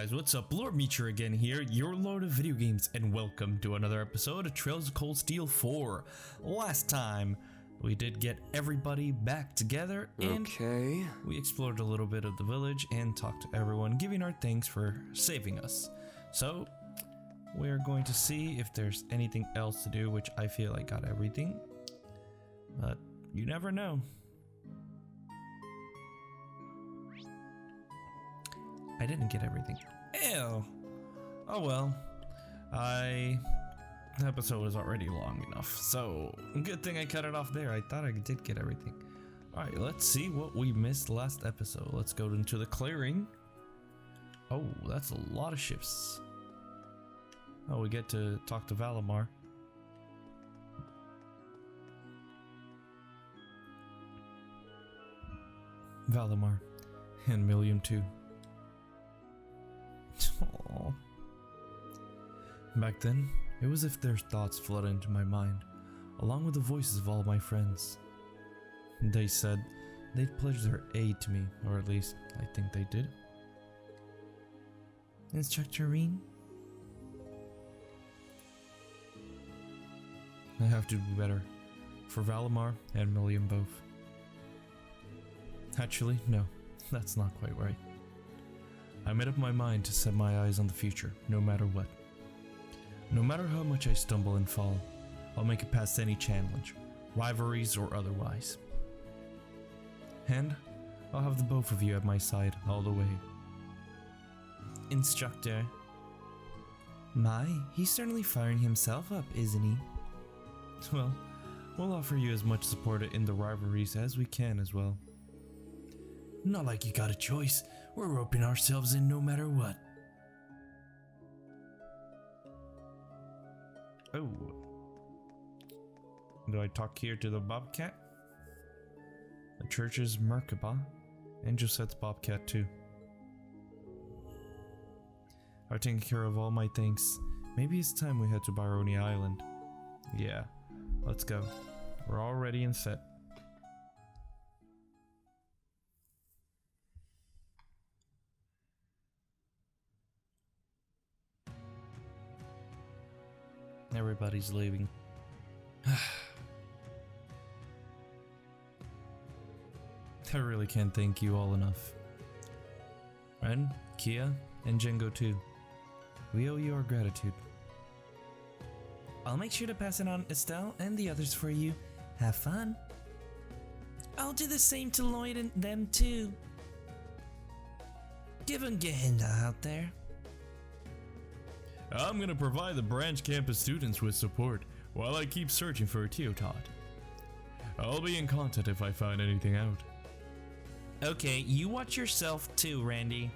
guys, what's up? Lord Meacher again here, your Lord of Video Games, and welcome to another episode of Trails of Cold Steel 4. Last time, we did get everybody back together, and we explored a little bit of the village and talked to everyone, giving our thanks for saving us. So, we're going to see if there's anything else to do, which I feel I got everything, but you never know. I didn't get everything. Ew. Oh well. The episode was already long enough, so good thing I cut it off there. I thought I did get everything. Alright, let's see what we missed last episode. Let's go into the clearing. Oh, that's a lot of ships. Oh, we get to talk to Valimar. Valimar. And Million too. Aww. Back then, it was as if their thoughts flooded into my mind, along with the voices of all my friends. They said they'd pledge their aid to me, or at least I think they did. Instructor Reen? I have to do better, for Valimar and Million both. Actually, no, that's not quite right. I made up my mind to set my eyes on the future, no matter what. No matter how much I stumble and fall, I'll make it past any challenge, rivalries or otherwise. And I'll have the both of you at my side all the way. Instructor. My, he's certainly firing himself up, isn't he? Well, we'll offer you as much support in the rivalries as we can as well. Not like you got a choice. We're roping ourselves in no matter what. Oh. Do I talk here to the Bobcat? The church's Merkaba. Angel sets Bobcat too. I've taken care of all my things. Maybe it's time we head to Baroni Island. Yeah, let's go. We're all ready and set. Everybody's leaving. I really can't thank you all enough. Ren, Kia, and Jingo too. We owe you our gratitude. I'll make sure to pass it on Estelle and the others for you. Have fun. I'll do the same to Lloyd and them too. Give 'em Gehenna out there. I'm gonna provide the branch campus students with support while I keep searching for a Teotod. I'll be in contact if I find anything out. Okay, you watch yourself too, Randy.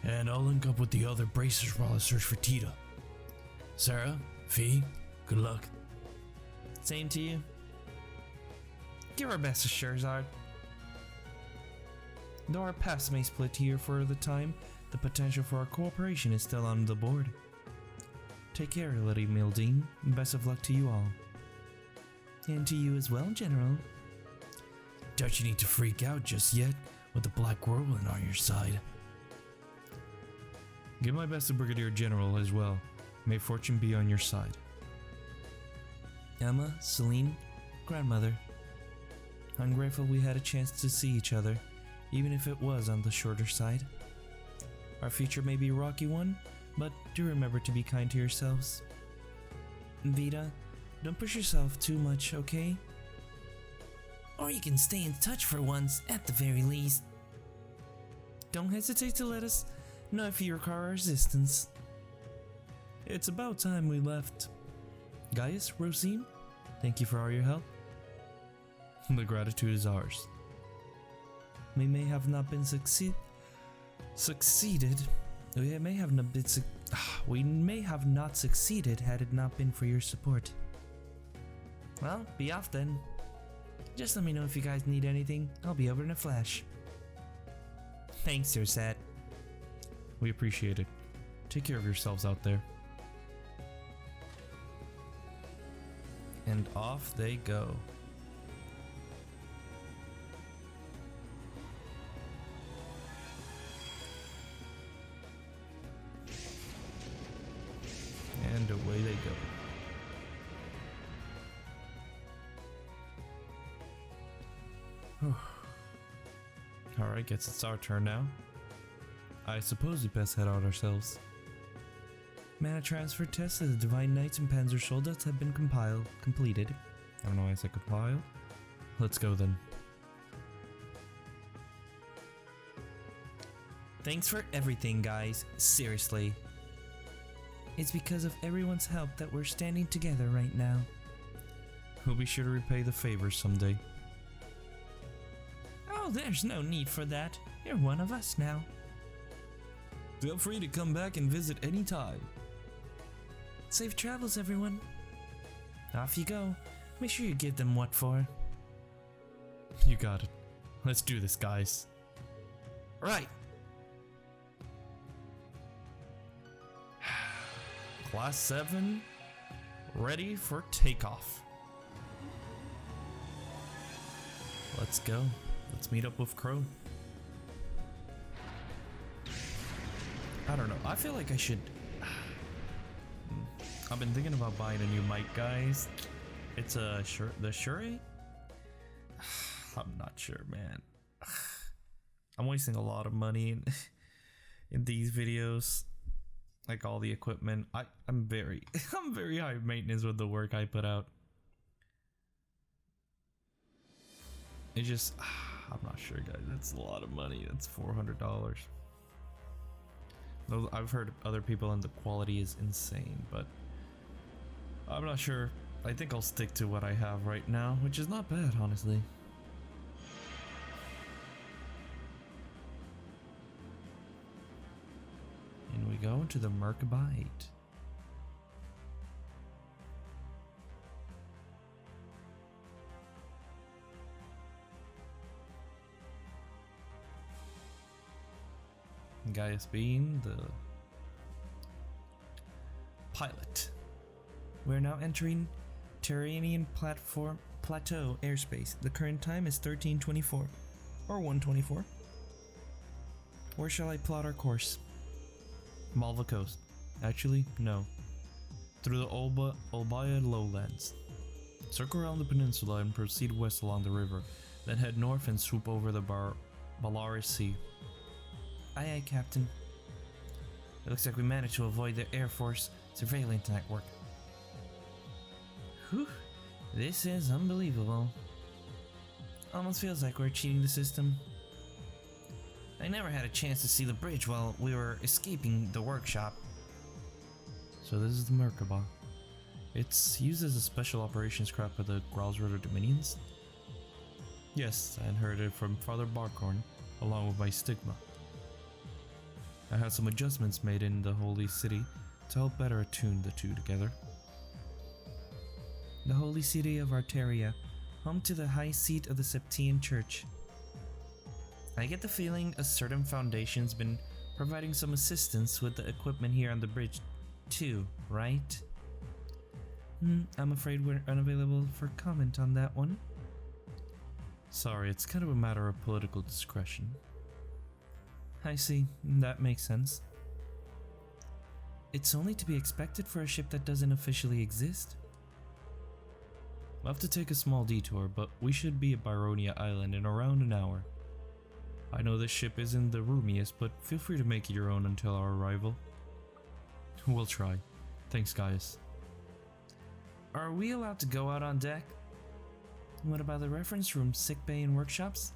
And I'll link up with the other bracers while I search for Tita. Sarah, Fee, good luck. Same to you. Give our best to Sherzard. Though our paths may split here for the time, the potential for our cooperation is still on the board. Take care, Lady Mildine. Best of luck to you all. And to you as well, General. Don't you need to freak out just yet, with the Black Whirlwind on your side. Give my best to Brigadier General as well. May fortune be on your side. Emma, Celine, Grandmother. I'm grateful we had a chance to see each other, even if it was on the shorter side. Our future may be a rocky one, but do remember to be kind to yourselves. Vita, don't push yourself too much, okay? Or you can stay in touch for once, at the very least. Don't hesitate to let us know if you require our assistance. It's about time we left. Gaius, Rosine, thank you for all your help. The gratitude is ours. We may have not been succeeded. We may have not succeeded had it not been for your support. Well, be off then. Just let me know if you guys need anything. I'll be over in a flash. Thanks, Ursat. We appreciate it. Take care of yourselves out there. And off they go. Alright, guess it's our turn now. I suppose we best head out ourselves. Mana transfer tests of the Divine Knights and Panzer Soldates have been completed. I don't know why I said compiled. Let's go then. Thanks for everything, guys. Seriously. It's because of everyone's help that we're standing together right now. We'll be sure to repay the favor someday. Oh, there's no need for that. You're one of us now. Feel free to come back and visit anytime. Safe travels, everyone. Off you go. Make sure you give them what for. You got it. Let's do this, guys. Right. Class 7, ready for takeoff. Let's go. Let's meet up with Crow. I don't know. I feel like I should... I've been thinking about buying a new mic, guys. It's a the Shure? I'm not sure, man. I'm wasting a lot of money in these videos. Like all the equipment. I'm very high maintenance with the work I put out. It just... I'm not sure, guys. That's a lot of money. That's $400. I've heard other people and the quality is insane, but I'm not sure. I think I'll stick to what I have right now, which is not bad, honestly. And we go into the Merkabite. Gaius being the pilot. We're now entering Terranian plateau airspace. The current time is 13:24 or 1:24. Where shall I plot our course? Malva Coast. Actually, no. Through the Olbaya lowlands. Circle around the peninsula and proceed west along the river, then head north and swoop over the Belarus Sea. Aye aye, Captain. It looks like we managed to avoid the Air Force surveillance network. Whew, this is unbelievable. Almost feels like we're cheating the system. I never had a chance to see the bridge while we were escaping the workshop. So this is the Merkaba. It's used as a special operations craft by the Growlsrudder Dominions? Yes, I heard it from Father Barkhorn, along with my stigma. I had some adjustments made in the Holy City to help better attune the two together. The Holy City of Arteria, home to the high seat of the Septian Church. I get the feeling a certain foundation's been providing some assistance with the equipment here on the bridge too, right? I'm afraid we're unavailable for comment on that one. Sorry, it's kind of a matter of political discretion. I see, that makes sense. It's only to be expected for a ship that doesn't officially exist. We'll have to take a small detour, but we should be at Byronia Island in around an hour. I know this ship isn't the roomiest, but feel free to make it your own until our arrival. We'll try. Thanks, guys. Are we allowed to go out on deck? What about the reference room, sickbay, and workshops?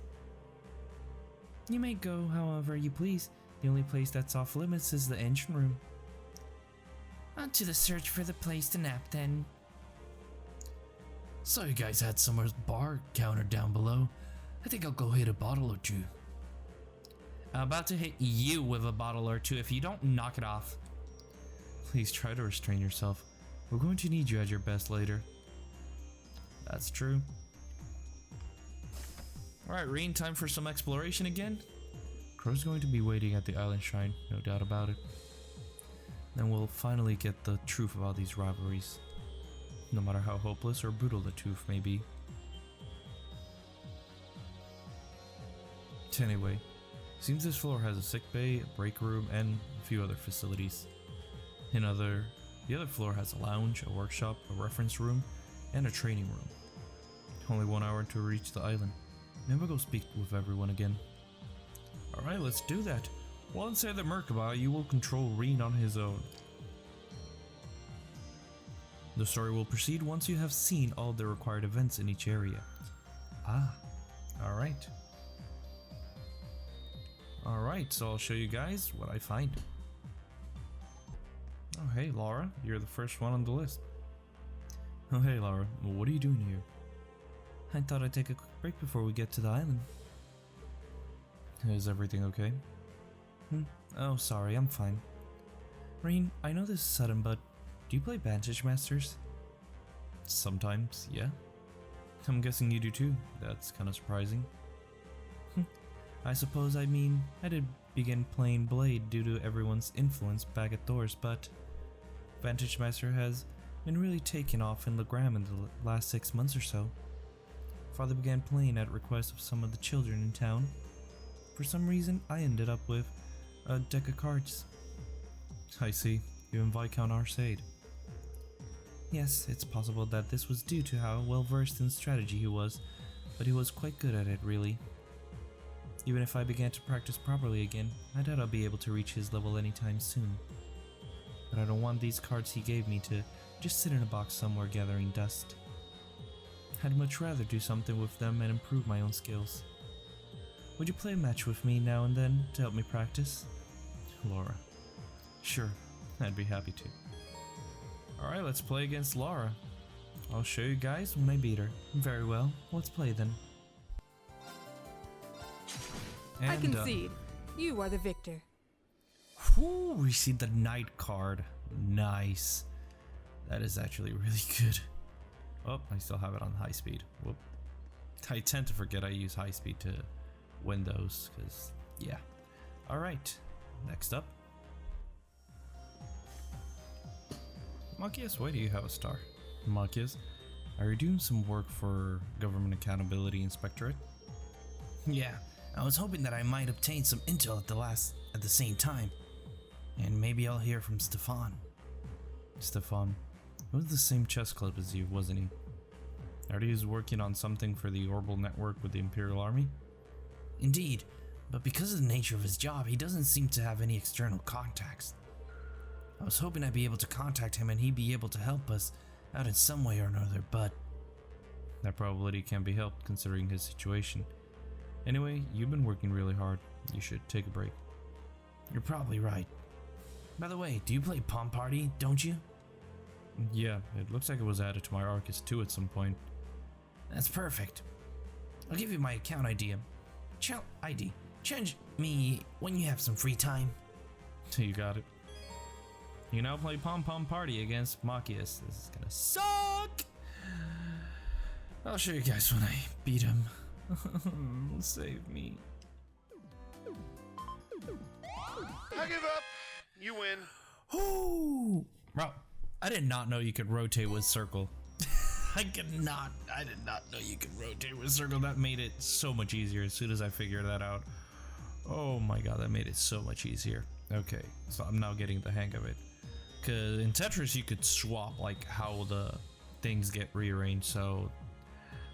You may go however you please. The only place that's off limits is the engine room. On to the search for the place to nap then. So you guys had summer's bar counter down below. I think I'll go hit a bottle or two. I'm about to hit you with a bottle or two if you don't knock it off. Please try to restrain yourself. We're going to need you at your best later. That's true. Alright, Reen, time for some exploration again. Crow's going to be waiting at the island shrine, no doubt about it. Then we'll finally get the truth about these rivalries, no matter how hopeless or brutal the truth may be. Anyway, seems this floor has a sick bay, a break room, and a few other facilities. The other floor has a lounge, a workshop, a reference room, and a training room. Only 1 hour to reach the island. Maybe go speak with everyone again. Alright, let's do that. Once at the Merkaba, you will control Reen on his own. The story will proceed once you have seen all the required events in each area. Ah, alright. Alright, so I'll show you guys what I find. Oh hey Laura, you're the first one on the list. Oh hey Laura, well, what are you doing here? I thought I'd take a quick break before we get to the island. Is everything okay? Oh sorry, I'm fine. Reen, I know this is sudden, but do you play Vantage Masters? Sometimes, yeah. I'm guessing you do too. That's kind of surprising. I suppose, I mean, I did begin playing Blade due to everyone's influence back at Thor's, but Vantage Master has been really taking off in Legram in the last 6 months or so. Father began playing at request of some of the children in town. For some reason, I ended up with a deck of cards. I see, you and Viscount Arcade. Yes, it's possible that this was due to how well versed in strategy he was, but he was quite good at it, really. Even if I began to practice properly again, I doubt I'll be able to reach his level anytime soon. But I don't want these cards he gave me to just sit in a box somewhere gathering dust. I'd much rather do something with them and improve my own skills. Would you play a match with me now and then to help me practice? Laura. Sure, I'd be happy to. Alright, let's play against Laura. I'll show you guys when I beat her. Very well, let's play then. And, I concede. You are the victor. Whew, we see the Knight card. Nice. That is actually really good. Oh, I still have it on high speed. Whoop. I tend to forget I use high speed to win those, because, yeah. Alright, next up. Machias, why do you have a star? Machias, are you doing some work for Government Accountability Inspectorate? Yeah, I was hoping that I might obtain some intel at the same time. And maybe I'll hear from Stefan. Stefan? He was the same chess club as you, wasn't he? Are he working on something for the Orbital Network with the Imperial Army? Indeed, but because of the nature of his job, he doesn't seem to have any external contacts. I was hoping I'd be able to contact him and he'd be able to help us out in some way or another, but that probability can't be helped considering his situation. Anyway, you've been working really hard. You should take a break. You're probably right. By the way, do you play Palm Party, don't you? Yeah, it looks like it was added to my Arcus 2 at some point. That's perfect. I'll give you my account ID. Challenge me when you have some free time. You got it. You now play Pom Pom Party against Machias. This is gonna suck! I'll show you guys when I beat him. Save me. I give up. You win. Ooh! Bro, I did not know you could rotate with circle. I did not know you could rotate with circle. That made it so much easier as soon as I figured that out. Oh my god, that made it so much easier. Okay, so I'm now getting the hang of it. Cause in Tetris you could swap like how the things get rearranged, so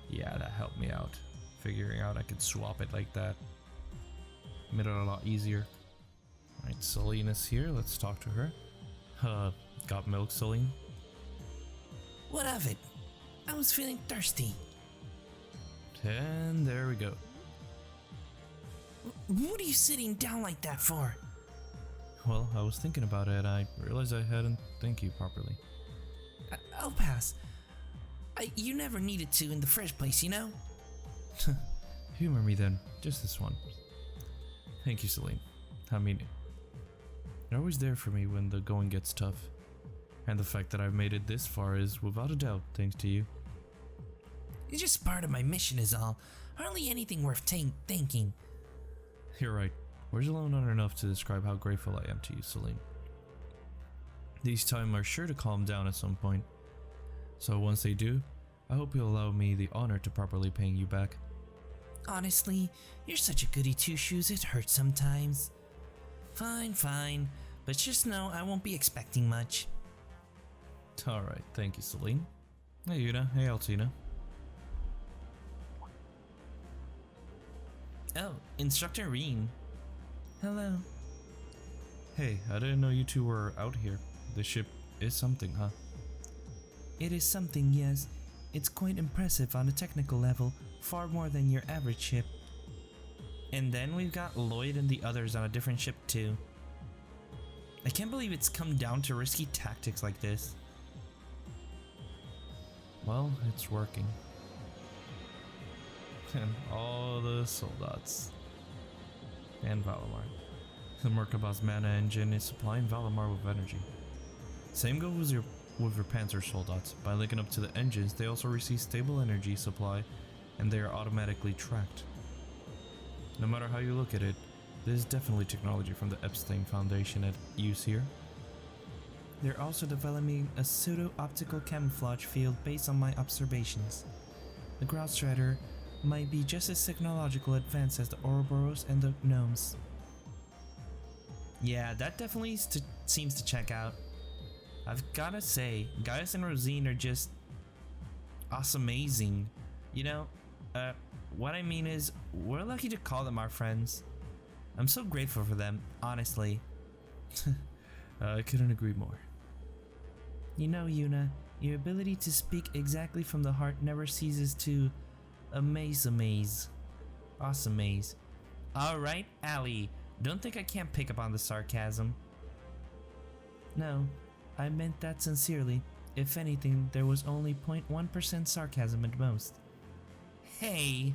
yeah, that helped me out. Figuring out I could swap it like that. Made it a lot easier. Alright, Celine is here, let's talk to her. Got milk, Celine? What of it? I was feeling thirsty. And there we go. What are you sitting down like that for? Well, I was thinking about it. I realized I hadn't thanked you properly. I'll pass. You never needed to in the first place, you know? Humor me then. Just this one. Thank you, Celine. I mean it. You're always there for me when the going gets tough. And the fact that I've made it this far is, without a doubt, thanks to you. It's just part of my mission is all. Hardly anything worth thanking. You're right. Words alone aren't enough to describe how grateful I am to you, Celine. These times are sure to calm down at some point. So once they do, I hope you'll allow me the honor to properly paying you back. Honestly, you're such a goody two-shoes, it hurts sometimes. Fine, but just know I won't be expecting much. Alright, thank you, Celine. Hey Yuna, hey Altina. Oh, Instructor Reen. Hello. Hey, I didn't know you two were out here. The ship is something, huh? It is something, yes. It's quite impressive on a technical level, far more than your average ship. And then we've got Lloyd and the others on a different ship too. I can't believe it's come down to risky tactics like this. Well, it's working. And all the soldats. And Valimar. The Merkabah's mana engine is supplying Valimar with energy. Same goes with your Panzer soldats. By linking up to the engines, they also receive stable energy supply and they are automatically tracked. No matter how you look at it, this is definitely technology from the Epstein Foundation at use here. They're also developing a pseudo-optical camouflage field based on my observations. The Groundstrider might be just as technological advanced as the Ouroboros and the Gnomes. Yeah, that definitely seems to check out. I've gotta say, Gaius and Rosine are just awesome-amazing. You know, what I mean is, we're lucky to call them our friends. I'm so grateful for them, honestly. I couldn't agree more. You know, Yuna, your ability to speak exactly from the heart never ceases to amaze. Awesome maze. Alright, Allie, don't think I can't pick up on the sarcasm. No, I meant that sincerely. If anything, there was only 0.1% sarcasm at most. Hey!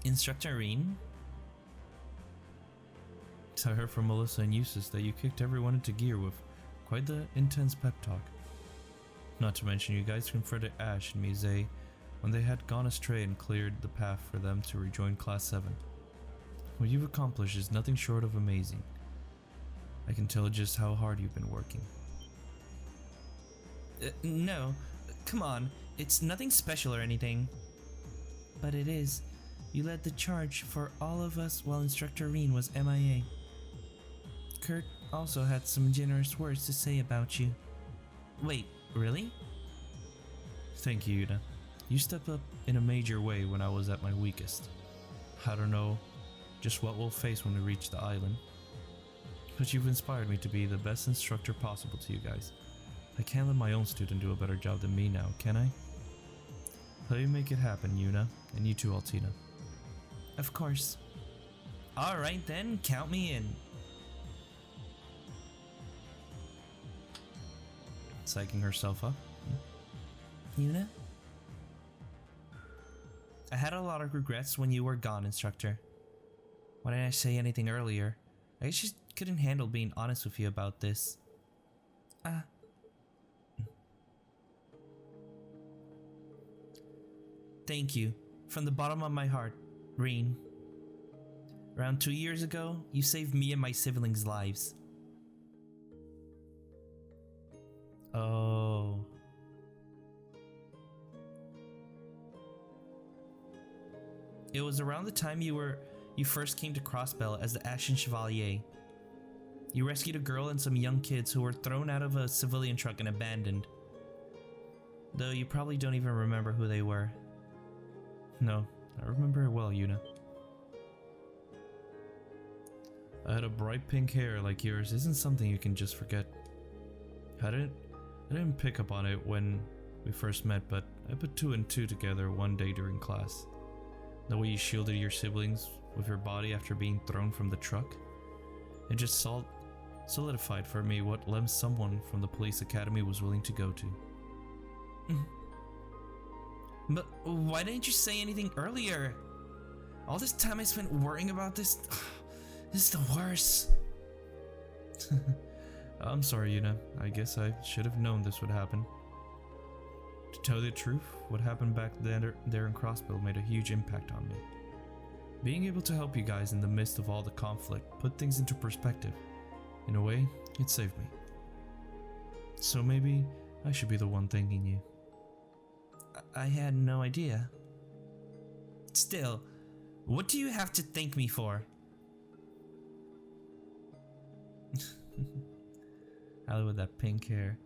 Instructor Reen? I heard from Melissa and Eustace that you kicked everyone into gear with quite the intense pep talk. Not to mention you guys confronted Ash and Mise when they had gone astray and cleared the path for them to rejoin Class 7. What you've accomplished is nothing short of amazing. I can tell just how hard you've been working. No, come on, it's nothing special or anything. But it is. You led the charge for all of us while Instructor Reen was MIA. Kurt also had some generous words to say about you. Wait, really? Thank you, Yuna. You stepped up in a major way when I was at my weakest. I don't know just what we'll face when we reach the island, but you've inspired me to be the best instructor possible to you guys. I can't let my own student do a better job than me now, can I? Let me make it happen, Yuna, and you too, Altina. Of course. Alright then, count me in. Psyching herself up. Yuna? I had a lot of regrets when you were gone, Instructor. Why didn't I say anything earlier? I just couldn't handle being honest with you about this. Thank you, from the bottom of my heart, Reen. Around 2 years ago, you saved me and my siblings' lives. Oh. It was around the time you first came to Crossbell as the Ashen Chevalier. You rescued a girl and some young kids who were thrown out of a civilian truck and abandoned. Though you probably don't even remember who they were. No, I remember it well, Yuna. I had a bright pink hair like yours isn't something you can just forget. I didn't pick up on it when we first met, but I put 2 and 2 together one day during class. The way you shielded your siblings with your body after being thrown from the truck. It just solidified for me what lengths someone from the police academy was willing to go to. But why didn't you say anything earlier? All this time I spent worrying about this. This is the worst. I'm sorry, Yuna. I guess I should have known this would happen. To tell you the truth, what happened back there in Crossbill made a huge impact on me. Being able to help you guys in the midst of all the conflict put things into perspective. In a way, it saved me. So maybe I should be the one thanking you. I had no idea. Still, what do you have to thank me for? Allie with that pink hair.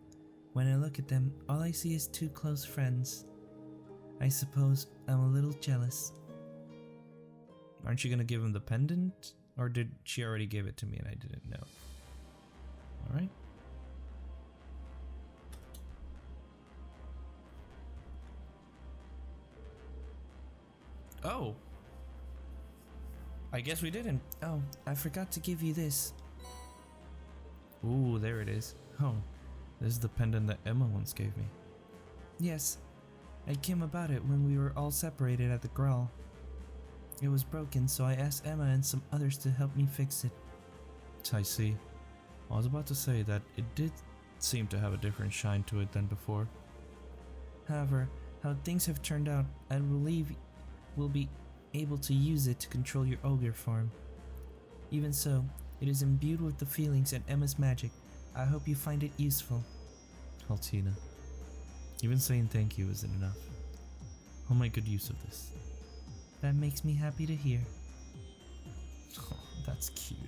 When I look at them, all I see is 2 close friends. I suppose I'm a little jealous. Aren't you gonna give him the pendant? Or did she already give it to me and I didn't know? Alright. Oh! I guess we didn't. Oh, I forgot to give you this. Ooh, there it is. Oh, this is the pendant that Emma once gave me. Yes, I came about it when we were all separated at the Grawl. It was broken, so I asked Emma and some others to help me fix it. I see. I was about to say that it did seem to have a different shine to it than before. However, how things have turned out, I believe we'll be able to use it to control your ogre form. Even so, it is imbued with the feelings and Emma's magic. I hope you find it useful. Altina, even saying thank you isn't enough. I'll make good use of this. That makes me happy to hear. Oh, that's cute.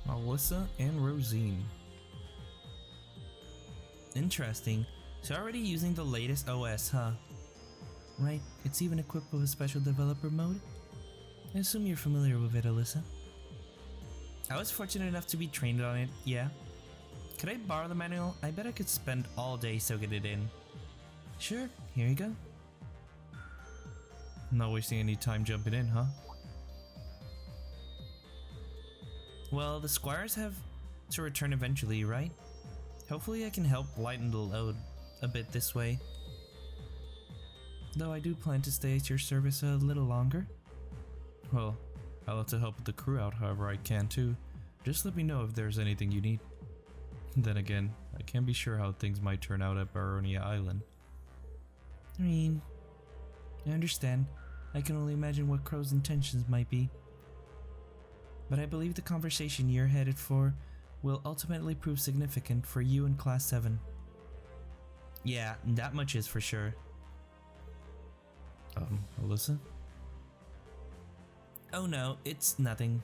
Alyssa and Rosine. Interesting. So already using the latest OS, huh? Right, it's even equipped with a special developer mode? I assume you're familiar with it, Alyssa. I was fortunate enough to be trained on it, yeah. Could I borrow the manual? I bet I could spend all day soaking it in. Sure, here you go. Not wasting any time jumping in, huh? Well, the squires have to return eventually, right? Hopefully I can help lighten the load a bit this way. Though I do plan to stay at your service a little longer. Well, I'll have to help the crew out however I can too. Just let me know if there's anything you need. Then again, I can't be sure how things might turn out at Baronia Island. I mean, I understand. I can only imagine what Crow's intentions might be. But I believe the conversation you're headed for will ultimately prove significant for you in Class 7. Yeah, that much is for sure. Alyssa? Oh no, it's nothing.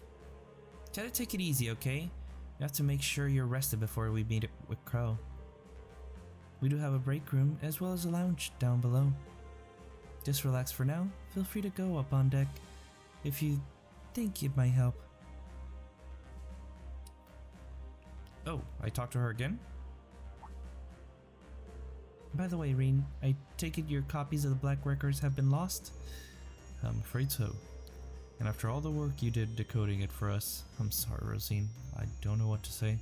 Try to take it easy, okay? You have to make sure you're rested before we meet with Crow. We do have a break room as well as a lounge down below. Just relax for now. Feel free to go up on deck if you think it might help. Oh, I talked to her again? By the way, Reen, I take it your copies of the Black Records have been lost? I'm afraid so. And after all the work you did decoding it for us, I'm sorry, Rosine. I don't know what to say.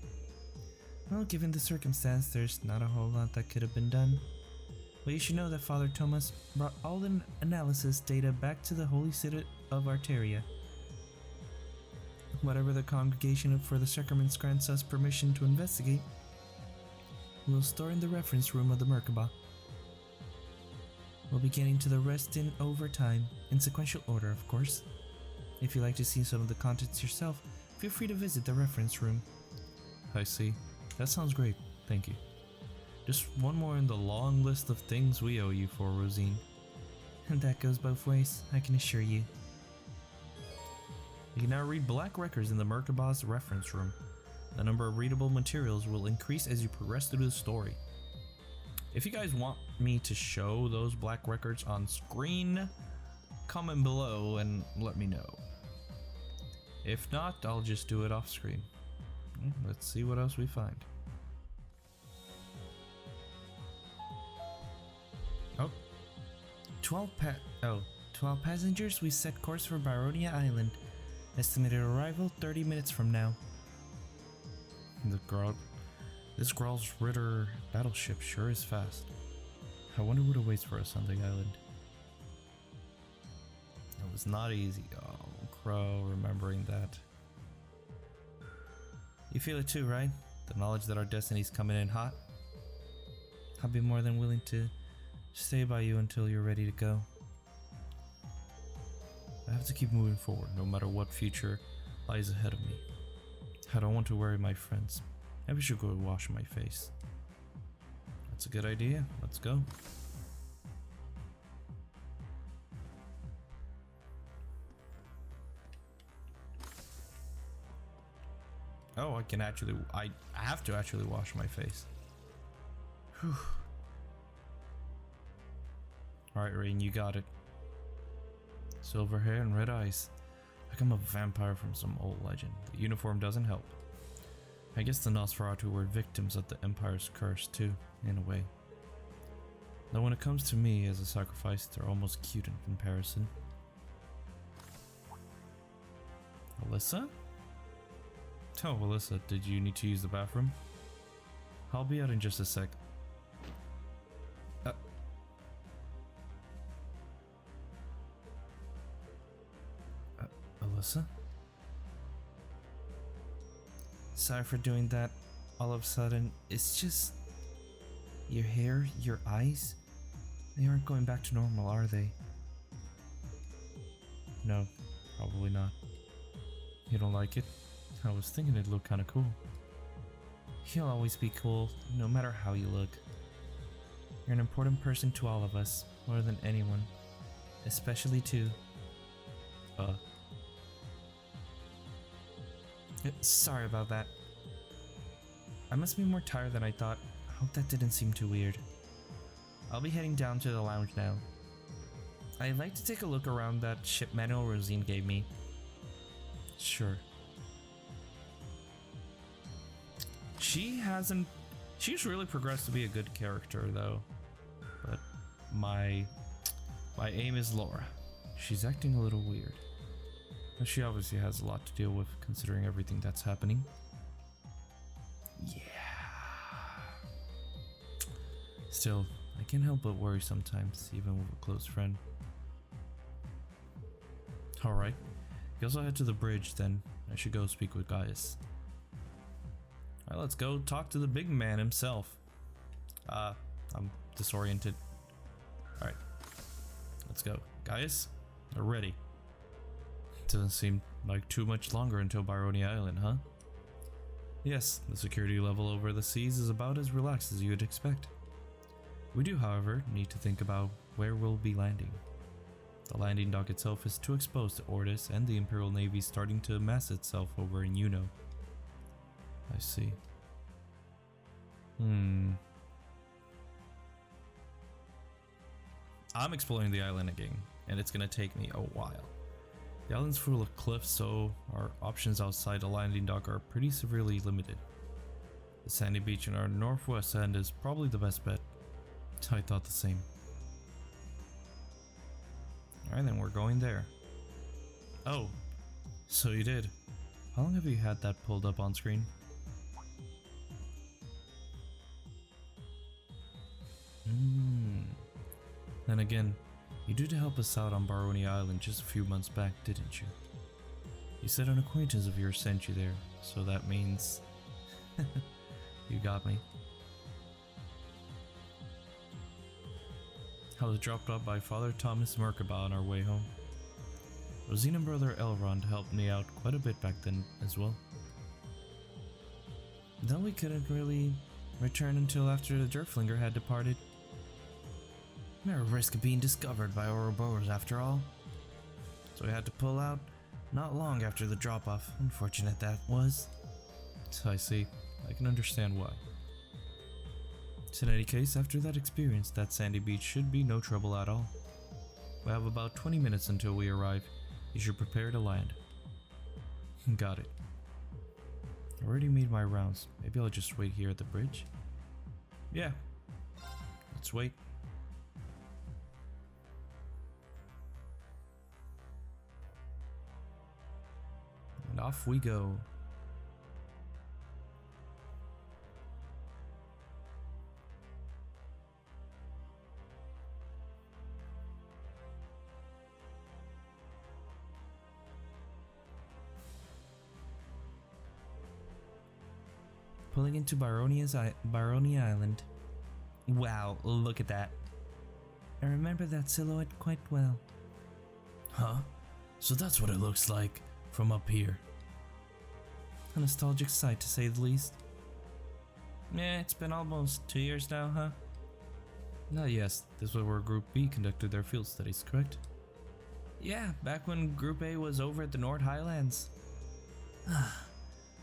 Well, given the circumstance, there's not a whole lot that could have been done. But you should know that Father Thomas brought all the analysis data back to the Holy City of Arteria. Whatever the Congregation for the Sacraments grants us permission to investigate, we'll store in the reference room of the Merkaba. We'll be getting to the rest in overtime, in sequential order, of course. If you'd like to see some of the contents yourself, feel free to visit the reference room. I see. That sounds great. Thank you. Just one more in the long list of things we owe you for, Rosine. And that goes both ways, I can assure you. You can now read Black Records in the Merkaba's reference room. The number of readable materials will increase as you progress through the story. If you guys want me to show those Black Records on screen, comment below and let me know. If not, I'll just do it off screen. Let's see what else we find. Oh. 12 passengers, we set course for Baronia Island. Estimated arrival 30 minutes from now. This Graal's Ritter battleship sure is fast. I wonder what awaits for us on the island. It was not easy. Oh, Crow, remembering that. You feel it too, right? The knowledge that our destiny's coming in hot. I'll be more than willing to stay by you until you're ready to go. I have to keep moving forward, no matter what future lies ahead of me. I don't want to worry my friends. Maybe I should go wash my face. That's a good idea. Let's go. Oh, I have to actually wash my face. Whew. Alright, Rain, you got it. Silver hair and red eyes. Like I'm a vampire from some old legend. The uniform doesn't help. I guess the Nosferatu were victims of the Empire's curse too, in a way. Though when it comes to me as a sacrifice, they're almost cute in comparison. Alyssa? Oh, Alyssa, did you need to use the bathroom? I'll be out in just a sec. Alyssa? Sorry for doing that all of a sudden. It's just... your hair, your eyes, they aren't going back to normal, are they? No, probably not. You don't like it? I was thinking it'd look kinda cool. You'll always be cool, no matter how you look. You're an important person to all of us, more than anyone. Especially to... Sorry about that. I must be more tired than I thought. I hope that didn't seem too weird. I'll be heading down to the lounge now. I'd like to take a look around that ship manual Rosine gave me. Sure. She's really progressed to be a good character though. But my aim is Laura. She's acting a little weird. But she obviously has a lot to deal with considering everything that's happening. Yeah. Still, I can't help but worry sometimes, even with a close friend. Alright, guess I'll head to the bridge then. I should go speak with Gaius. Alright, let's go talk to the big man himself. I'm disoriented. Alright, let's go. Gaius, we're ready. Doesn't seem like too much longer until Byrony Island, huh? Yes, the security level over the seas is about as relaxed as you would expect. We do, however, need to think about where we'll be landing. The landing dock itself is too exposed to Ortis and the Imperial Navy starting to amass itself over in Uno. I see. I'm exploring the island again, and it's gonna take me a while. The island's full of cliffs, so our options outside the landing dock are pretty severely limited. The sandy beach in our northwest end is probably the best bet. I thought the same. Alright, then we're going there. Oh, so you did. How long have you had that pulled up on screen? Then again, you did help us out on Byrony Island just a few months back, didn't you? You said an acquaintance of yours sent you there, so that means... you got me. I was dropped off by Father Thomas Merkabah on our way home. Rosine and Brother Elrond helped me out quite a bit back then as well. Though we couldn't really return until after the Derflinger had departed. We're at risk of being discovered by Ouroboros after all. So we had to pull out not long after the drop-off. Unfortunate that was. I see. I can understand why. In any case, after that experience, that sandy beach should be no trouble at all. We have about 20 minutes until we arrive. You should prepare to land. Got it. I already made my rounds. Maybe I'll just wait here at the bridge? Yeah. Let's wait. And off we go. Pulling into Byrony Island. Wow, look at that. I remember that silhouette quite well. Huh? So that's what it looks like from up here. A nostalgic sight, to say the least. Yeah, it's been almost 2 years now, huh? Yes, this was where Group B conducted their field studies, correct? Yeah, back when Group A was over at the Nord Highlands.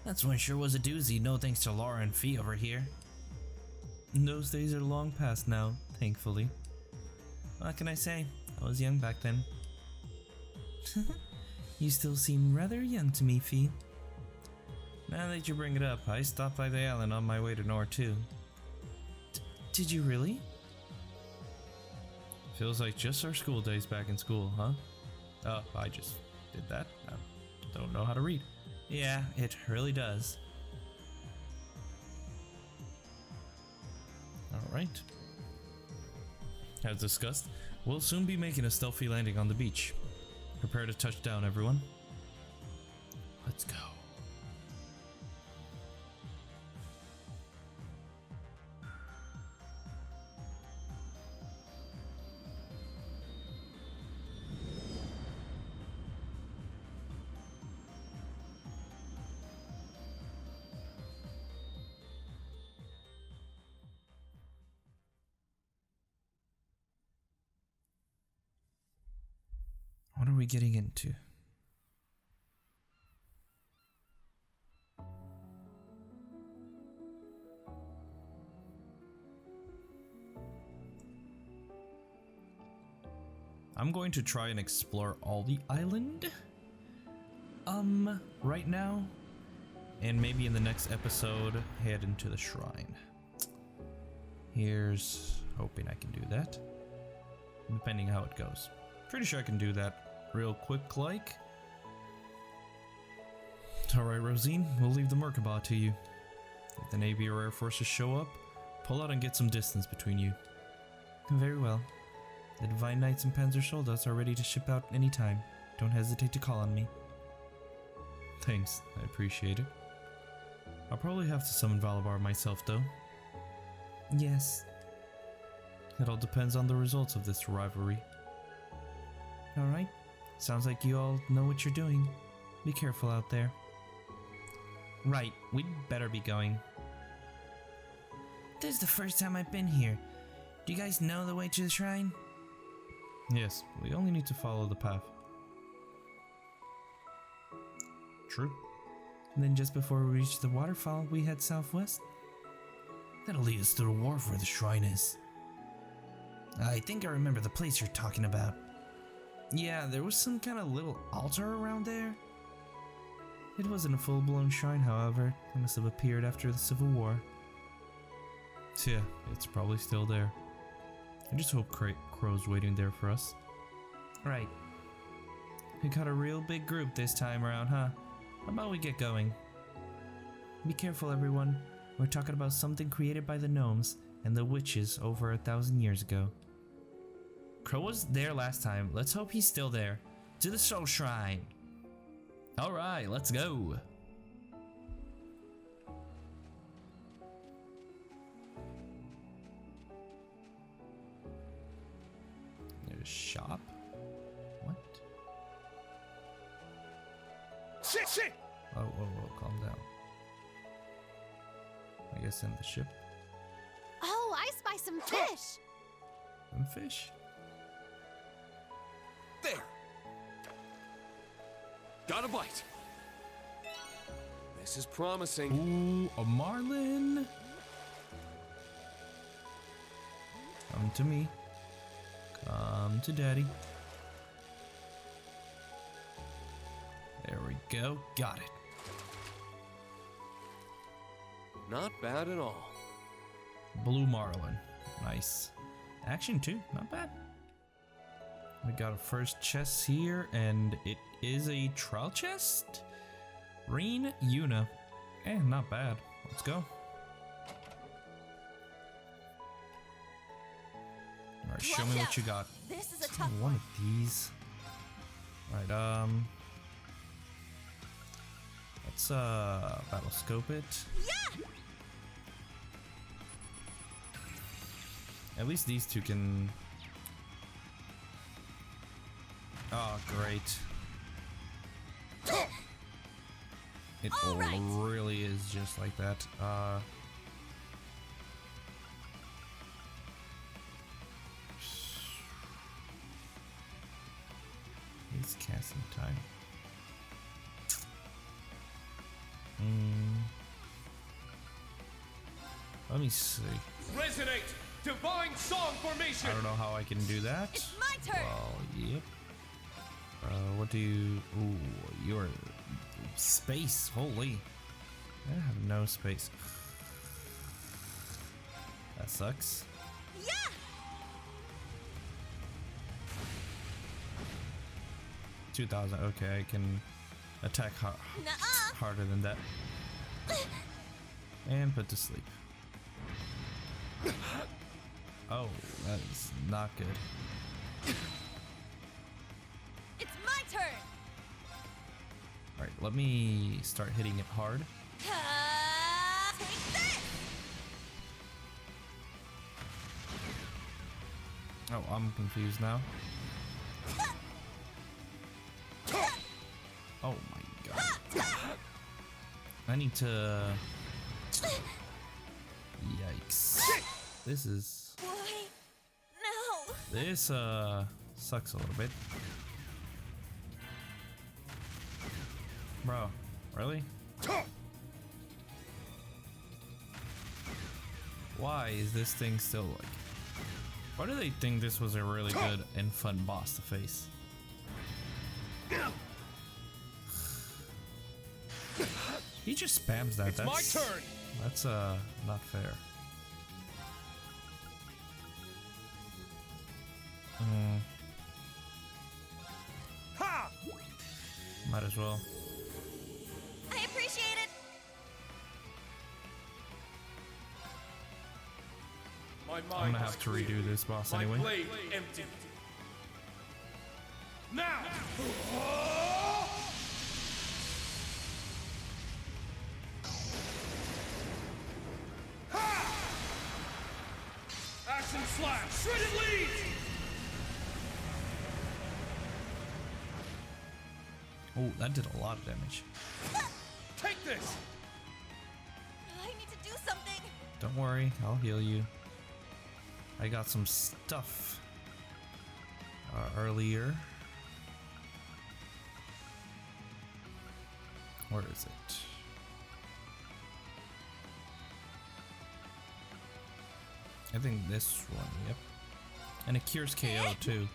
That's one sure was a doozy, no thanks to Laura and Fee over here. Those days are long past now, thankfully. What can I say? I was young back then. You still seem rather young to me, Fee. Now that you bring it up, I stopped by the island on my way to Nor too. Did you really? Feels like just our school days back in school, huh? Oh, I just did that. I don't know how to read. Yeah, it really does. Alright. As discussed, we'll soon be making a stealthy landing on the beach. Prepare to touch down, everyone. Let's go. What are we getting into? I'm going to try and explore all the island. Right now. And maybe in the next episode, head into the shrine. Here's hoping I can do that. Depending how it goes. Pretty sure I can do that real quick like. Alright, Rosine, we'll leave the Merkabah to you. If the Navy or Air Forces show up, pull out and get some distance between you. Very well. The Divine Knights and Panzer Soldaten are ready to ship out anytime. Don't hesitate to call on me. Thanks, I appreciate it. I'll probably have to summon Valabar myself though. Yes. It all depends on the results of this rivalry. Alright. Sounds like you all know what you're doing. Be careful out there. Right, we'd better be going. This is the first time I've been here. Do you guys know the way to the shrine? Yes, we only need to follow the path. True. And then just before we reach the waterfall, we head southwest. That'll lead us to the wharf where the shrine is. I think I remember the place you're talking about. Yeah, there was some kind of little altar around there. It wasn't a full-blown shrine, however. It must have appeared after the Civil War. So yeah, it's probably still there. I just hope Crow's waiting there for us. Right. We got a real big group this time around, huh? How about we get going? Be careful, everyone. We're talking about something created by the gnomes and the witches over 1,000 years ago. Crow was there last time. Let's hope he's still there. To the soul shrine. Alright, let's go. There's a shop? What? Shit! Oh, calm down. I guess in the ship. Oh, I spy some fish. Some fish? There! Got a bite. This is promising. Ooh, a marlin! Come to me. Come to daddy. There we go. Got it. Not bad at all. Blue marlin. Nice. Action too. Not bad. We got a first chest here, and it is a trial chest. Reen Yuna. Not bad. Let's go. Alright, show me what you got. This is a tough One of these. Alright, let's battle scope it. Yeah! At least these two can. Oh, great. It All right. really is just like that. It's casting time. Let me see. Resonate! Divine Song Formation! I don't know how I can do that. It's my turn! Well, yep. What do you... Ooh, you're... Space, holy. I have no space. That sucks. Yeah! 2,000, okay, I can attack Nuh-uh! harder than that. And put to sleep. Oh, that is not good. It's my turn! Alright, let me start hitting it hard. Take this! Oh, I'm confused now. Oh my god. I need to... Yikes. This is... Why? No! This, sucks a little bit. Bro, really? Why is this thing still like... Why do they think this was a really good and fun boss to face? He just spams that. It's That's my turn! That's not fair. Ha! Might as well. I appreciate it! My mind I'm gonna is have to clear. redo this boss My anyway. blade empty. Now! Ha! Action slash! Shredded lead! Oh, that did a lot of damage. Take this! I need to do something! Don't worry, I'll heal you. I got some stuff earlier. Where is it? I think this one, yep. And it cures KO too.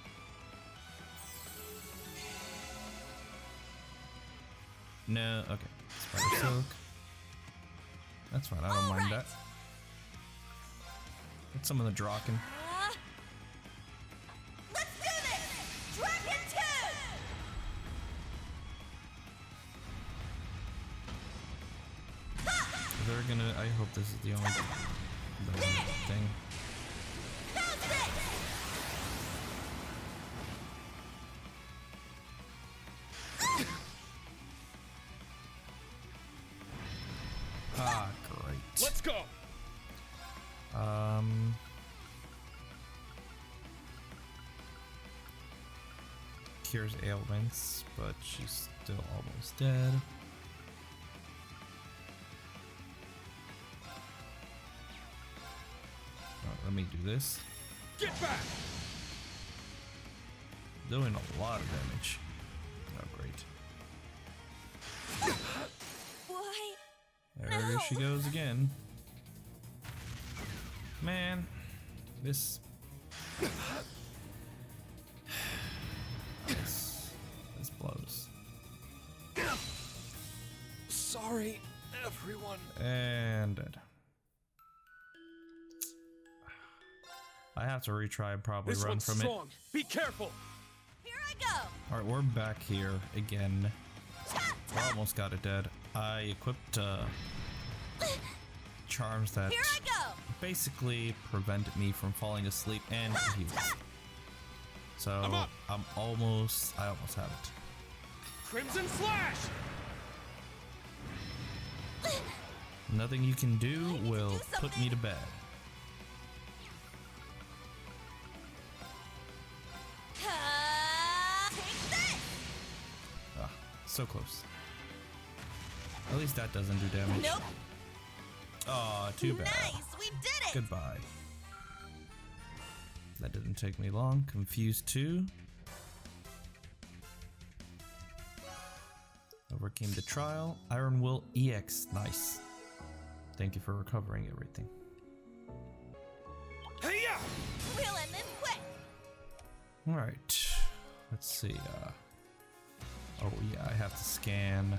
No, okay. Spider Silk. That's fine, I don't mind that. Get some of the Draken. Let's do this! Dragon 2! They're gonna. I hope this is the only thing. Bounce it! Ah, great. Let's go! Cures ailments, but she's still almost dead. Let me do this. Get back! Doing a lot of damage. Oh, great. Why? There she goes again. Man, this blows. Sorry, everyone. And dead. I have to retry and probably This run one's from strong. Be careful! Here I go! it. Alright, we're back here again. I almost got it dead. I equipped charms that Here I go! basically prevented me from falling asleep and healed. So I'm up. I almost have it. Crimson Slash! Nothing you can do will put me to bed. Take this! Ah, so close. At least that doesn't do damage. Nope. Aw, too bad. Nice, we did it! Goodbye. That didn't take me long. Confused 2. Overcame the trial. Iron Will EX. Nice. Thank you for recovering everything. Hey, Yeah! We'll end this quick. Alright. Let's see. Oh, yeah, I have to scan.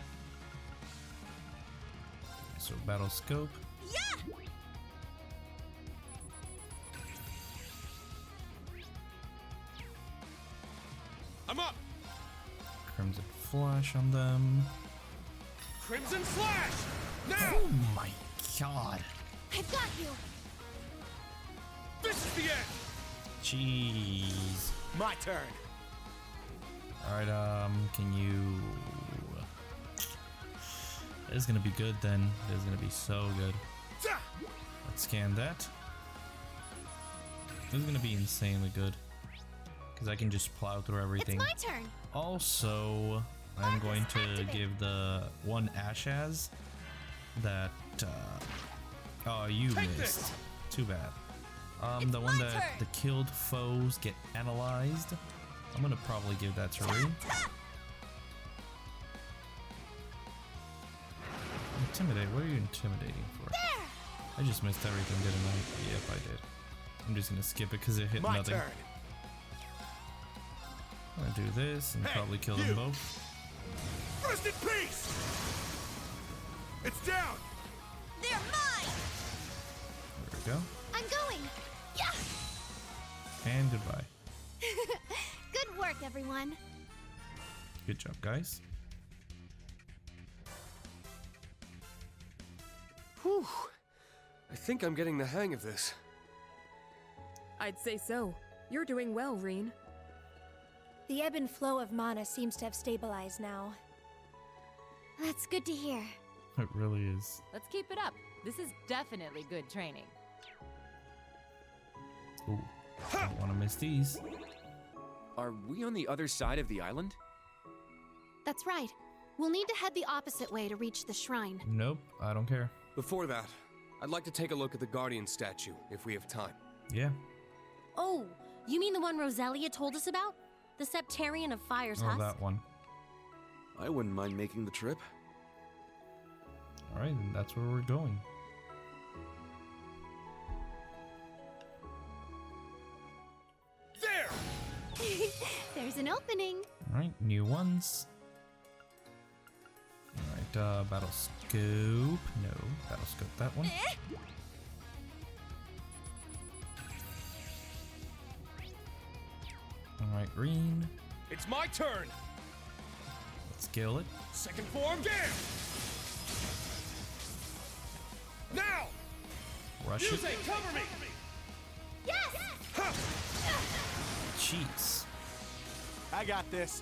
So, battle scope. Yeah! I'm up! Crimson Flash on them. Crimson Slash! Now! Oh my god. I've got you. This is the end! Jeez. My turn! Alright, can you... This is gonna be good then. This is gonna be so good. Let's scan that. This is gonna be insanely good. Because I can just plow through everything. It's my turn. Also, I'm going to give the one Ashaz that... oh, you Take missed. this. Too bad. It's The one my that turn. the killed foes get analyzed. I'm gonna probably give that to Rin. Intimidate? What are you intimidating for? There. I just missed everything, didn't I? Yep, I did. I'm just gonna skip it because it hit My nothing. turn! I'm gonna do this and Hey, probably kill you. them both. Rest in peace! It's down! They're mine. There we go. I'm going. Yeah. And goodbye. Good work, everyone. Good job, guys. Whew. I think I'm getting the hang of this. I'd say so. You're doing well, Reen. The ebb and flow of mana seems to have stabilized now. That's good to hear. It really is. Let's keep it up. This is definitely good training. Ooh, don't want to miss these. Are we on the other side of the island? That's right. We'll need to head the opposite way to reach the shrine. Nope, I don't care. Before that, I'd like to take a look at the Guardian statue, if we have time. Yeah. Oh, you mean the one Roselia told us about? The Septarian of Fire's Oh, Husk? that one. I wouldn't mind making the trip. Alright, then that's where we're going. There! There's an opening. Alright, new ones. Alright, battle scope. No, battle scope that one. Alright, green. It's my turn! Let's kill it. Second form, damn! Now! Rush it. Yusei, cover me! Yes! Ha! Jeez. I got this.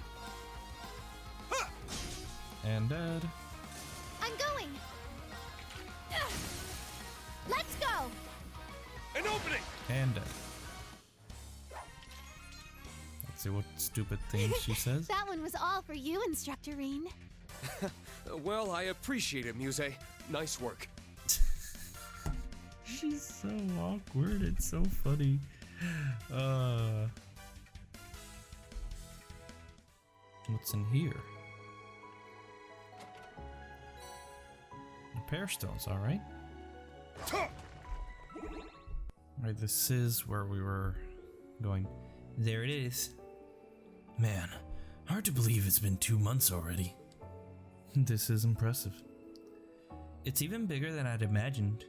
And dead. I'm going. Let's go. An opening! And dead. Let's see what stupid thing she says. That one was all for you, Instructor Reen. Well, I appreciate it, Muse. Nice work. She's so awkward. It's so funny. What's in here? Repair stones, alright. Alright, this is where we were going. There it is. Man, hard to believe it's been 2 months already. This is impressive. It's even bigger than I'd imagined.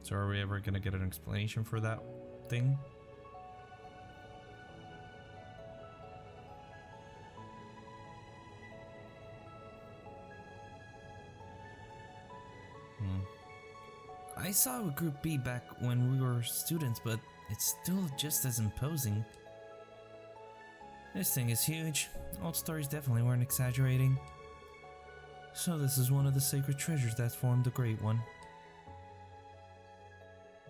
So are we ever gonna get an explanation for that thing? I saw a Group B back when we were students, but it's still just as imposing. This thing is huge. Old stories definitely weren't exaggerating. So this is one of the sacred treasures that formed the Great One.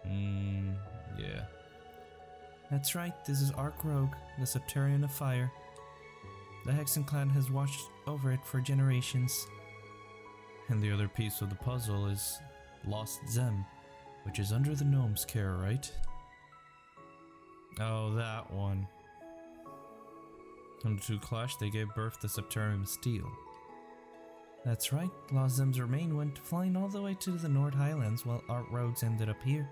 Yeah. That's right, this is Ark Rogue, the Septarian of Fire. The Hexen clan has watched over it for generations. And the other piece of the puzzle is Lost Zem, which is under the gnome's care, right? Oh, that one. When the two clashed, they gave birth to Septarium Steel. That's right, Lost Zem's remain went flying all the way to the North Highlands while our rogues ended up here.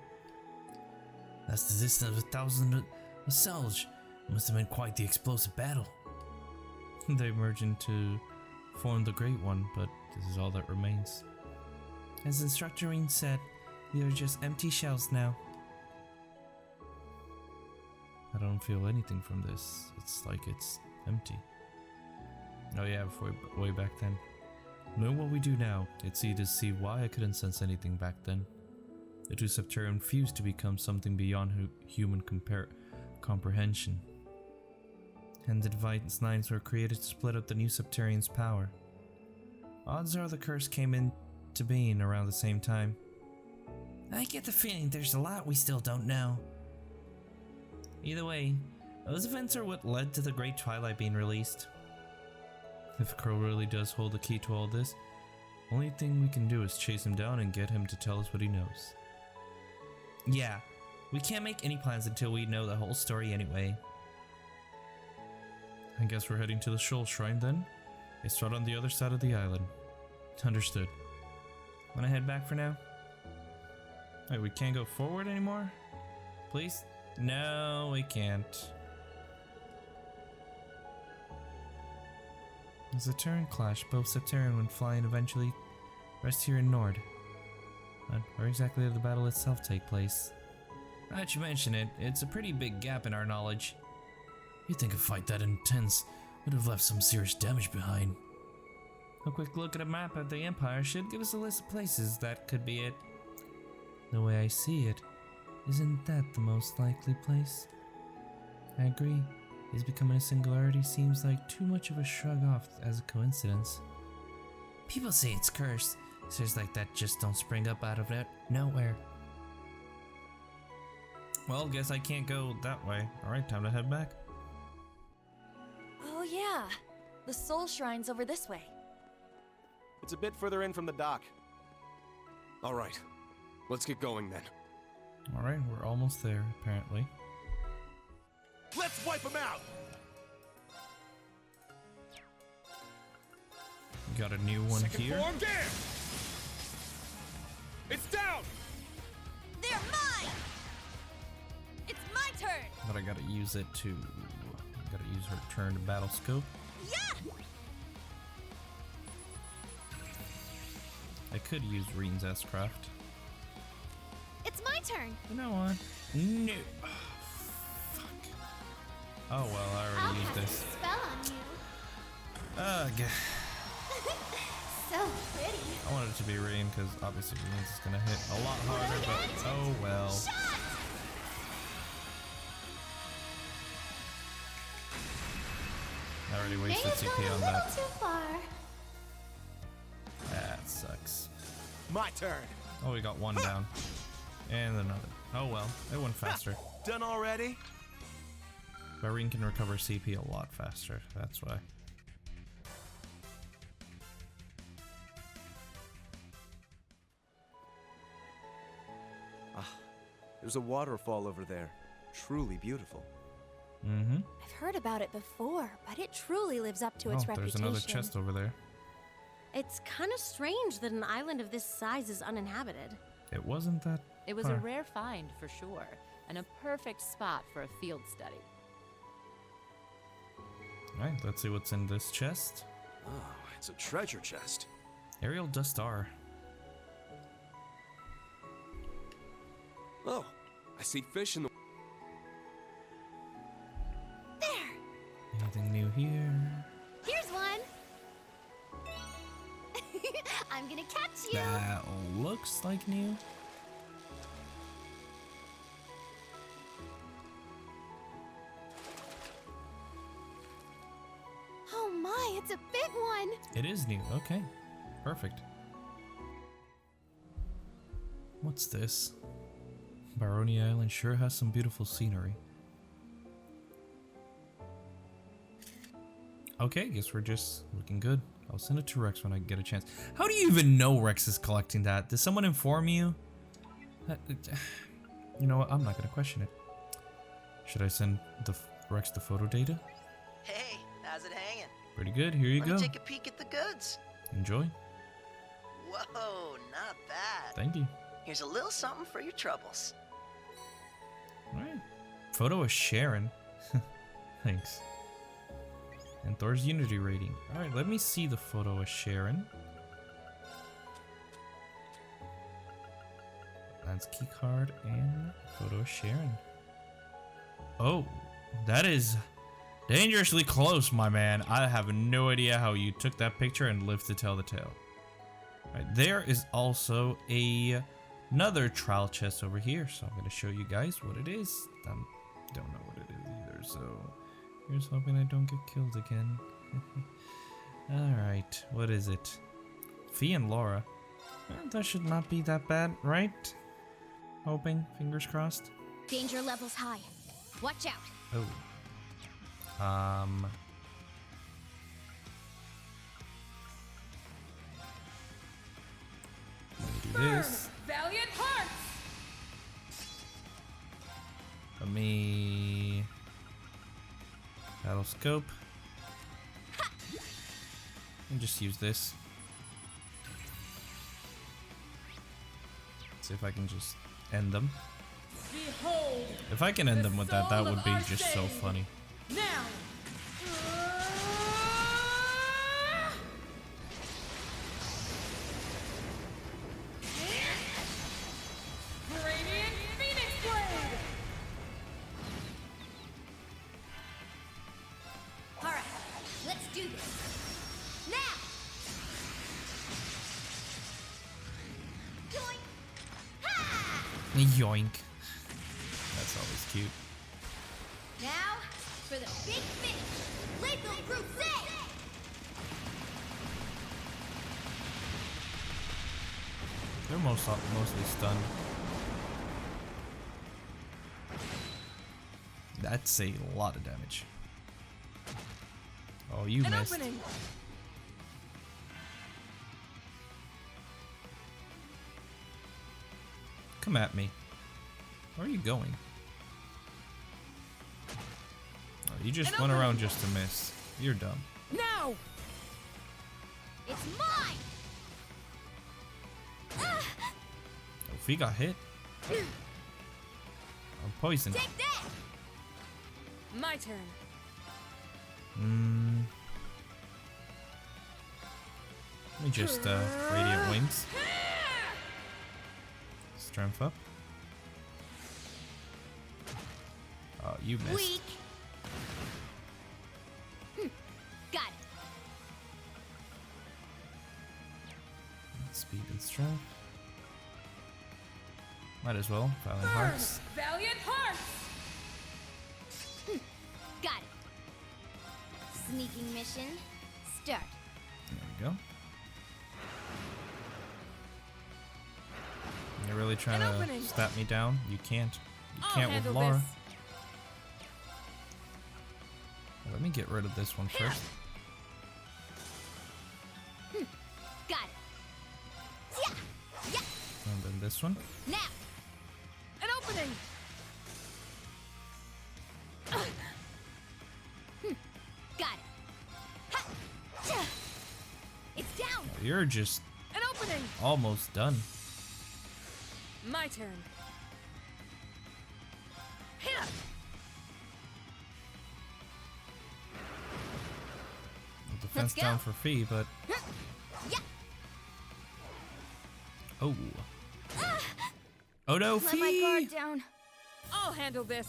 That's the distance of 1,000 of Selge. Must have been quite the explosive battle. They merged into form the Great One, but this is all that remains. As Instructor Rin said, we are just empty shells now. I don't feel anything from this. It's like it's empty. Oh yeah, way back then. Knowing what we do now, it's easy to see why I couldn't sense anything back then. The two Septarian fused to become something beyond human comprehension. And the Device Nines were created to split up the new Septarian's power. Odds are the curse came into being around the same time. I get the feeling there's a lot we still don't know. Either way, those events are what led to the Great Twilight being released. If Crow really does hold the key to all this, only thing we can do is chase him down and get him to tell us what he knows. Yeah, we can't make any plans until we know the whole story anyway. I guess we're heading to the Shoal Shrine then? It's right on the other side of the island. Understood. Wanna head back for now? Wait, we can't go forward anymore? Please? No, we can't. As the Terran clash, both Septarian went flying eventually rest here in Nord. But where exactly did the battle itself take place? Now that you mention it, it's a pretty big gap in our knowledge. You'd think a fight that intense would have left some serious damage behind. A quick look at a map of the Empire should give us a list of places that could be it. The way I see it, isn't that the most likely place? I agree. His becoming a singularity seems like too much of a shrug off as a coincidence. People say it's cursed. Things like that just don't spring up out of nowhere. Well, guess I can't go that way. Alright, time to head back. Oh yeah, the Soul Shrine's over this way. It's a bit further in from the dock. All right, let's get going then. Alright, we're almost there, apparently. Let's wipe them out! We got a new one Second here. Form, damn! It's down! They're mine! It's my turn! But I gotta use it to... I gotta use her turn to battle scope. Yeah! I could use Rin's S-Craft. It's my turn! You know what? No! Fuck. Oh well, I already used this. Spell on you. Ugh. So pretty. I wanted it to be Rin because obviously Rin's is gonna hit a lot harder, but oh well. Shot! I already May wasted have gone CP a on little that. too far. That sucks. My turn. Oh, we got one down. And another. Oh well, it went faster. Done already? But Rin can recover CP a lot faster, that's why. There's a waterfall over there. Truly beautiful. Mm-hmm. I've heard about it before, but it truly lives up to its There's reputation. another chest over there. It's kind of strange that an island of this size is uninhabited. It wasn't that It was far. a rare find for sure, and a perfect spot for a field study. Alright, let's see what's in this chest. Oh, it's a treasure chest. Aerial Dustar. Oh, I see fish in the... Anything new here? Here's one. I'm gonna catch you. That looks like new. Oh my, it's a big one! It is new. Okay. Perfect. What's this? Baroni Island sure has some beautiful scenery. Okay, guess we're just looking good. I'll send it to Rex when I get a chance. How do you even know Rex is collecting that? Did someone inform you? You know what? I'm not gonna question it. Should I send Rex the photo data? Hey, how's it hanging? Pretty good. Here you Wanna go. take a peek at the goods? Enjoy. Whoa, not bad. Thank you. Here's a little something for your troubles. Alright. Photo of Sharon. Thanks. And Thor's Unity rating. Alright, let me see the photo of Sharon. Lance keycard and photo of Sharon. Oh, that is dangerously close, my man. I have no idea how you took that picture and lived to tell the tale. Right, there is also another trial chest over here, so I'm going to show you guys what it is. I don't know what it is either, so here's hoping I don't get killed again. Alright, what is it? Fee and Laura. That should not be that bad, right? Hoping, fingers crossed. Danger levels high. Watch out. Oh. Let me do this. Valiant hearts. Let me battle scope. And just use this. See if I can just end them. Behold, if I can end them with that, that would be just so funny. Now. Radiant Phoenix Blade. All right, let's do this. Now. Yoink. That's always cute. Now for the big finish. Lethal Crusade. They're mostly stunned. That's a lot of damage. Oh, you missed. Opening. Come at me. Where are you going? Oh, you just went around just to miss. You're dumb. Now. It's mine. Oh, if he got hit. I'm poisoned. Take that. My turn. Let me just Radiant Wings. Strength up. Oh, you missed. Weak. Got it. Speed and strength. Might as well. Valiant Hearts. Valiant Hearts. Got it. Sneaking mission. Start. There we go. You're really trying to stab me down? You can't. You can't with Laura. This. Let me get rid of this one first. Got it. Yeah. Yeah. And then this one. Now. An opening. Got it. Ha. It's down. You're just An opening. almost done. My turn. Defense down for Fee, but Yeah. oh, oh no, Let my Fee! guard down. I'll handle this.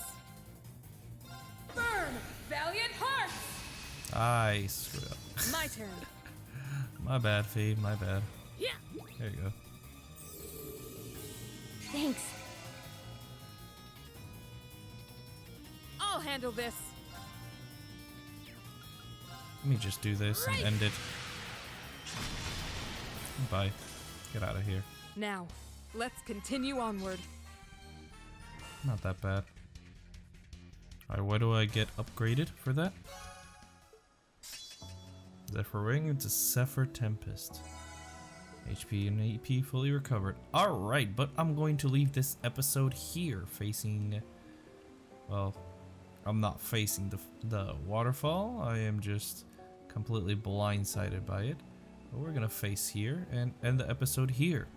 Burn, Valiant Hearts. I screwed up. My turn. My bad, Fee. My bad. Yeah. There you go. Thanks. I'll handle this. Let me just do this and end it. Bye. Get out of here. Now, let's continue onward. Not that bad. Alright, what do I get upgraded for that? Zephyr Ring into Zephyr Tempest. HP and AP fully recovered. Alright, but I'm going to leave this episode here facing... Well, I'm not facing the waterfall. I am just completely blindsided by it. But we're gonna face here and end the episode here.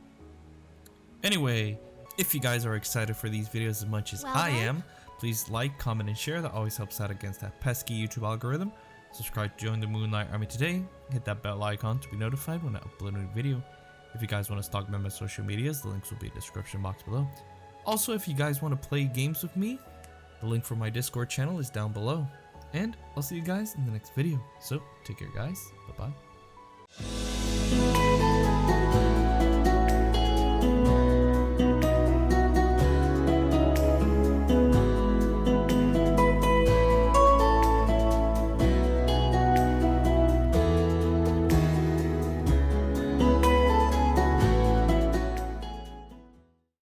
Anyway, if you guys are excited for these videos as much as I am, please like, comment, and share. That always helps out against that pesky YouTube algorithm. Subscribe to join the Moonlight Army today. Hit that bell icon to be notified when I upload a new video. If you guys want to stalk me on my social medias, the links will be in the description box below. Also, if you guys want to play games with me, the link for my Discord channel is down below. And I'll see you guys in the next video. So, take care guys. Bye-bye.